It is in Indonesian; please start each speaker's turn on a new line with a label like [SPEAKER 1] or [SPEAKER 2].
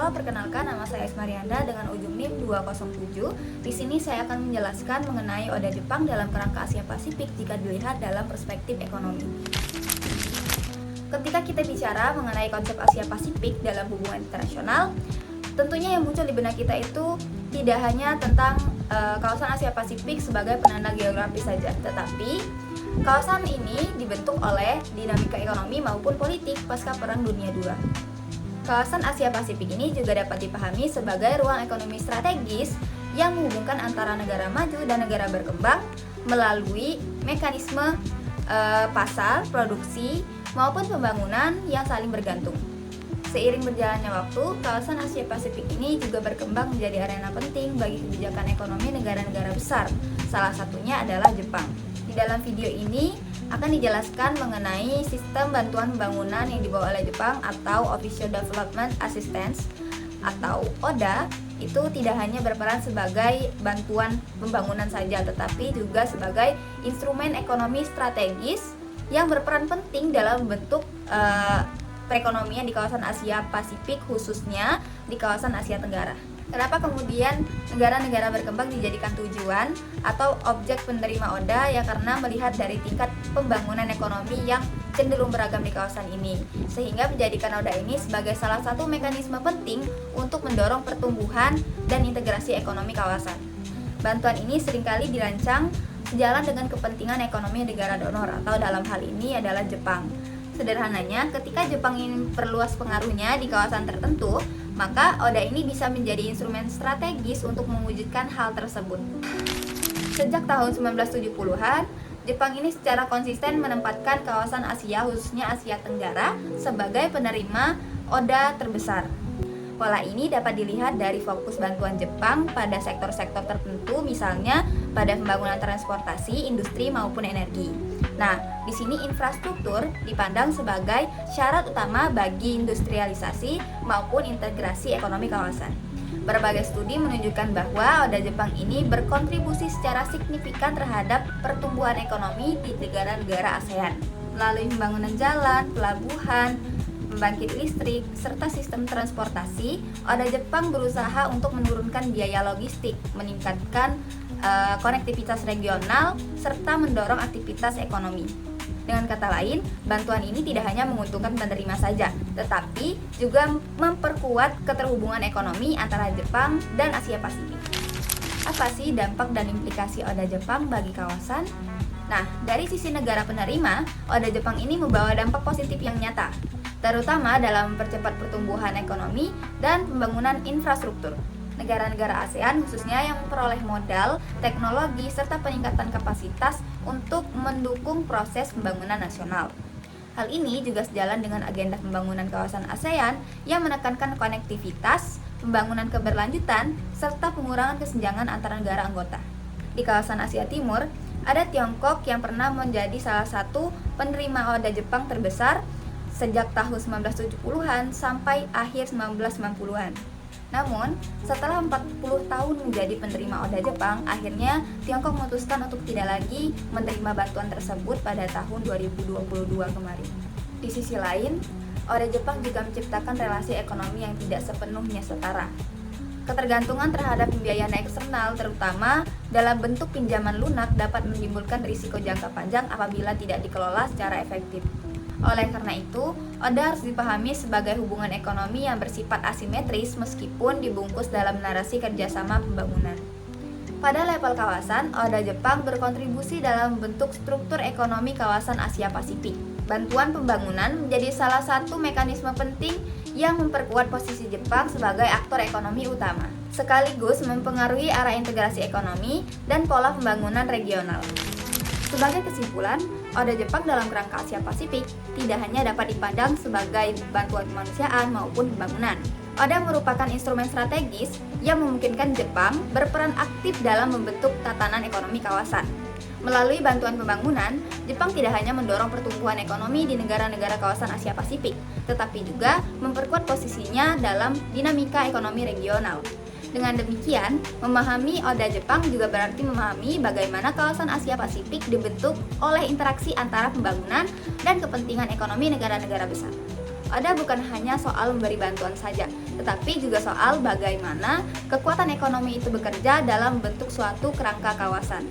[SPEAKER 1] Halo, perkenalkan nama saya Ismarianda dengan ujung NIM 207. Di sini saya akan menjelaskan mengenai Oda Jepang dalam kerangka Asia Pasifik jika dilihat dalam perspektif ekonomi. Ketika kita bicara mengenai konsep Asia Pasifik dalam hubungan internasional, tentunya yang muncul di benak kita itu tidak hanya tentang kawasan Asia Pasifik sebagai penanda geografis saja, tetapi kawasan ini dibentuk oleh dinamika ekonomi maupun politik pasca Perang Dunia II. Kawasan Asia Pasifik ini juga dapat dipahami sebagai ruang ekonomi strategis yang menghubungkan antara negara maju dan negara berkembang melalui mekanisme pasar, produksi, maupun pembangunan yang saling bergantung. Seiring berjalannya waktu, kawasan Asia Pasifik ini juga berkembang menjadi arena penting bagi kebijakan ekonomi negara-negara besar. Salah satunya adalah Jepang. Di dalam video ini akan dijelaskan mengenai sistem bantuan pembangunan yang dibawa oleh Jepang atau Official Development Assistance atau ODA. Itu tidak hanya berperan sebagai bantuan pembangunan saja, tetapi juga sebagai instrumen ekonomi strategis yang berperan penting dalam membentuk perekonomian di kawasan Asia Pasifik, khususnya di kawasan Asia Tenggara. Kenapa kemudian negara-negara berkembang dijadikan tujuan atau objek penerima ODA? Ya karena melihat dari tingkat pembangunan ekonomi yang cenderung beragam di kawasan ini, sehingga menjadikan ODA ini sebagai salah satu mekanisme penting untuk mendorong pertumbuhan dan integrasi ekonomi kawasan. Bantuan ini seringkali dirancang sejalan dengan kepentingan ekonomi negara donor atau dalam hal ini adalah Jepang. Sederhananya, ketika Jepang ingin perluas pengaruhnya di kawasan tertentu, maka ODA ini bisa menjadi instrumen strategis untuk mewujudkan hal tersebut. Sejak tahun 1970-an, Jepang ini secara konsisten menempatkan kawasan Asia, khususnya Asia Tenggara, sebagai penerima ODA terbesar. Pola ini dapat dilihat dari fokus bantuan Jepang pada sektor-sektor tertentu, misalnya pada pembangunan transportasi, industri, maupun energi. Nah, di sini infrastruktur dipandang sebagai syarat utama bagi industrialisasi maupun integrasi ekonomi kawasan. Berbagai studi menunjukkan bahwa ODA Jepang ini berkontribusi secara signifikan terhadap pertumbuhan ekonomi di negara-negara ASEAN melalui pembangunan jalan, pelabuhan, pembangkit listrik, serta sistem transportasi. ODA Jepang berusaha untuk menurunkan biaya logistik, meningkatkan konektivitas regional, serta mendorong aktivitas ekonomi. Dengan kata lain, bantuan ini tidak hanya menguntungkan penerima saja, tetapi juga memperkuat keterhubungan ekonomi antara Jepang dan Asia Pasifik. Apa sih dampak dan implikasi ODA Jepang bagi kawasan? Nah, dari sisi negara penerima, ODA Jepang ini membawa dampak positif yang nyata, terutama dalam mempercepat pertumbuhan ekonomi dan pembangunan infrastruktur. Negara-negara ASEAN khususnya yang memperoleh modal, teknologi, serta peningkatan kapasitas untuk mendukung proses pembangunan nasional. Hal ini juga sejalan dengan agenda pembangunan kawasan ASEAN yang menekankan konektivitas, pembangunan keberlanjutan, serta pengurangan kesenjangan antara negara anggota. Di kawasan Asia Timur, ada Tiongkok yang pernah menjadi salah satu penerima ODA Jepang terbesar sejak tahun 1970-an sampai akhir 1990-an. Namun, setelah 40 tahun menjadi penerima ODA Jepang, akhirnya Tiongkok memutuskan untuk tidak lagi menerima bantuan tersebut pada tahun 2022 kemarin. Di sisi lain, ODA Jepang juga menciptakan relasi ekonomi yang tidak sepenuhnya setara. Ketergantungan terhadap pembiayaan eksternal, terutama dalam bentuk pinjaman lunak, dapat menimbulkan risiko jangka panjang apabila tidak dikelola secara efektif. Oleh karena itu, ODA harus dipahami sebagai hubungan ekonomi yang bersifat asimetris meskipun dibungkus dalam narasi kerjasama pembangunan. Pada level kawasan, ODA Jepang berkontribusi dalam membentuk struktur ekonomi kawasan Asia Pasifik. Bantuan pembangunan menjadi salah satu mekanisme penting yang memperkuat posisi Jepang sebagai aktor ekonomi utama, sekaligus mempengaruhi arah integrasi ekonomi dan pola pembangunan regional. Sebagai kesimpulan, ODA Jepang dalam kerangka Asia Pasifik tidak hanya dapat dipandang sebagai bantuan kemanusiaan maupun pembangunan. ODA merupakan instrumen strategis yang memungkinkan Jepang berperan aktif dalam membentuk tatanan ekonomi kawasan. Melalui bantuan pembangunan, Jepang tidak hanya mendorong pertumbuhan ekonomi di negara-negara kawasan Asia Pasifik, tetapi juga memperkuat posisinya dalam dinamika ekonomi regional. Dengan demikian, memahami ODA Jepang juga berarti memahami bagaimana kawasan Asia Pasifik dibentuk oleh interaksi antara pembangunan dan kepentingan ekonomi negara-negara besar. ODA bukan hanya soal memberi bantuan saja, tetapi juga soal bagaimana kekuatan ekonomi itu bekerja dalam bentuk suatu kerangka kawasan.